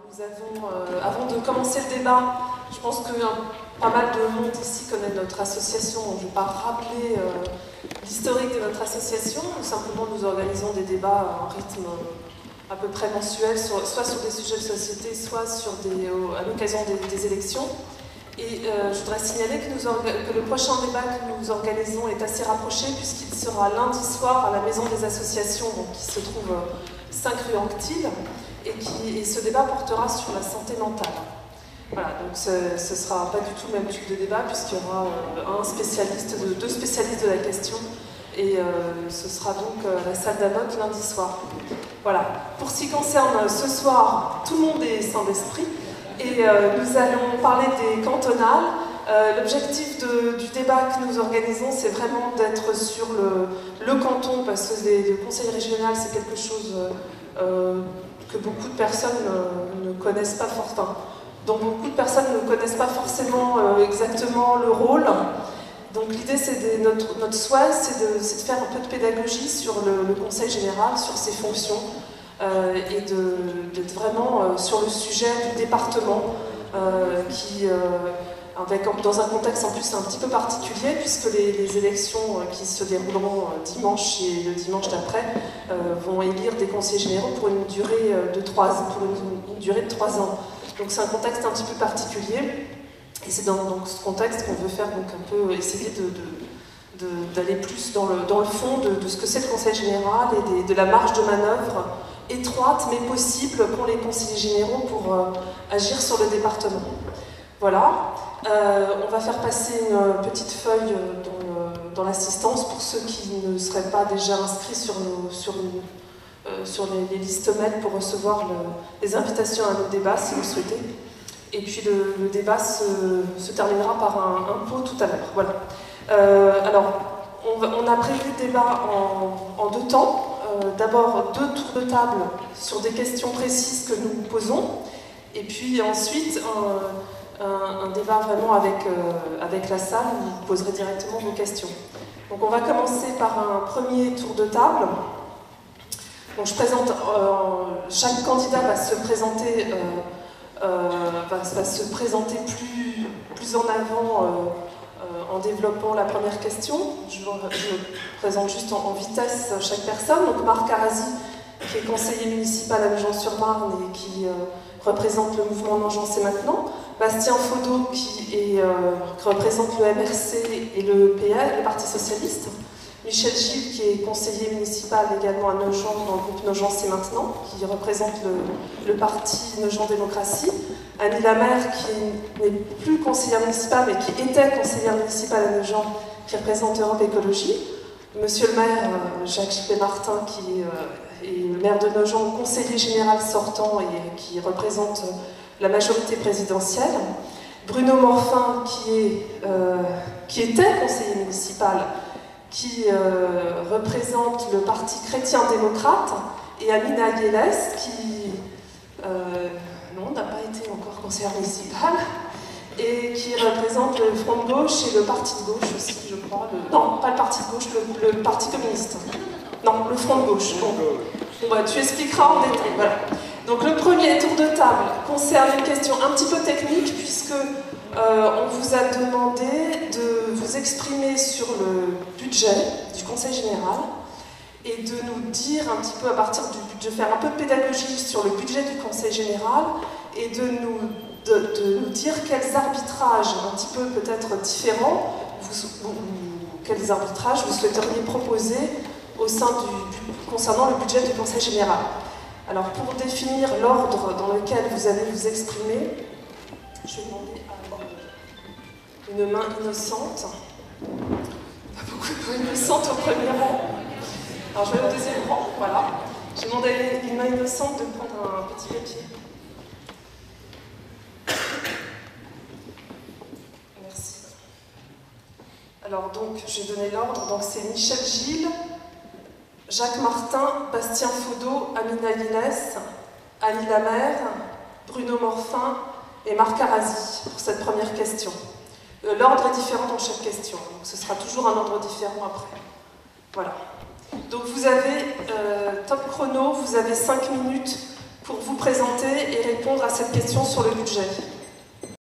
Nous avons, avant de commencer le débat, je pense que pas mal de monde ici connaît notre association, donc je ne vais pas rappeler l'historique de notre association. Simplement, nous organisons des débats à un rythme à peu près mensuel, soit sur des sujets de société, soit sur à l'occasion des élections. Et je voudrais signaler que le prochain débat que nous organisons est assez rapproché, puisqu'il sera lundi soir à la Maison des Associations, donc, qui se trouve 5 rue Anctil, et ce débat portera sur la santé mentale. Voilà, donc ce ne sera pas du tout le même type de débat, puisqu'il y aura deux spécialistes de la question, et ce sera donc la salle d'Amok lundi soir. Voilà. Pour ce qui concerne ce soir, tout le monde est sain d'esprit, et nous allons parler des cantonales. L'objectif du débat que nous organisons, c'est vraiment d'être sur le canton, parce que le conseil régional, c'est quelque chose que beaucoup de personnes ne connaissent pas forcément, dont beaucoup de personnes ne connaissent pas forcément exactement le rôle. Donc l'idée, notre souhait, c'est de faire un peu de pédagogie sur le conseil général, sur ses fonctions, et d'être vraiment sur le sujet du département, dans un contexte en plus un petit peu particulier, puisque les élections qui se dérouleront dimanche et le dimanche d'après vont élire des conseillers généraux pour une durée de 3 ans. Donc c'est un contexte un petit peu particulier, et c'est dans ce contexte qu'on veut faire donc un peu essayer d'aller plus dans le fond de ce que c'est le conseil général et de la marge de manœuvre étroite mais possible qu'ont les conseillers généraux pour agir sur le département. Voilà. On va faire passer une petite feuille dans l'assistance pour ceux qui ne seraient pas déjà inscrits sur les listes mail pour recevoir les invitations à nos débats si vous le souhaitez. Et puis le débat se terminera par un pot tout à l'heure. Voilà. Alors, on a prévu le débat en 2 temps. D'abord 2 tours de table sur des questions précises que nous posons, et puis ensuite un débat vraiment avec la salle où vous poserez directement vos questions. Donc on va commencer par un premier tour de table. Donc chaque candidat va se présenter, plus en avant en développant la première question. Je présente juste en vitesse chaque personne. Donc Marc Arasi, qui est conseiller municipal à Nogent-sur-Marne et qui représente le mouvement Nogent C'est Maintenant. Bastien Faudot, qui représente le MRC et le PS, le Parti Socialiste. Michel Gilles, qui est conseiller municipal également à Nogent, dans le groupe Nogent C'est Maintenant, qui représente le parti Nogent Démocratie. Annie Lamère, qui n'est plus conseillère municipale, mais qui était conseillère municipale à Nogent, qui représente Europe Écologie. Monsieur le maire, Jacques J.P. Martin, qui est le maire de Nogent, conseiller général sortant et qui représente la majorité présidentielle. Bruno Morfin, qui était conseiller municipal, qui représente le parti chrétien-démocrate, et Amina Yeles, qui n'a pas été encore conseillère municipale, et qui représente le Front de gauche et le Parti de gauche aussi, je crois. Non, pas le Parti de gauche, le Parti communiste. Non, le Front de gauche. Bon, tu expliqueras en détail. Voilà. Donc le premier tour de table concerne une question un petit peu technique, puisque on vous a demandé de vous exprimer sur le budget du Conseil général et de nous dire un petit peu à partir du budget, faire un peu de pédagogie sur le budget du Conseil général et de nous dire quels arbitrages un petit peu peut-être différents, quels arbitrages vous souhaiteriez proposer concernant le budget du Conseil général. Alors pour définir l'ordre dans lequel vous allez vous exprimer, je vais demander à une main innocente. Pas beaucoup de mains innocentes au premier rang. Alors je vais au deuxième rang, voilà. Je vais demander à une main innocente de prendre un petit papier. Merci. Alors donc, je vais donner l'ordre. Donc c'est Michel Gilles, Jacques Martin, Bastien Faudot, Amina Yeles, Annie Lamère, Bruno Morfin et Marc Arasi pour cette première question. L'ordre est différent dans chaque question, donc ce sera toujours un ordre différent après. Voilà. Donc vous avez, top chrono, vous avez 5 minutes pour vous présenter et répondre à cette question sur le budget.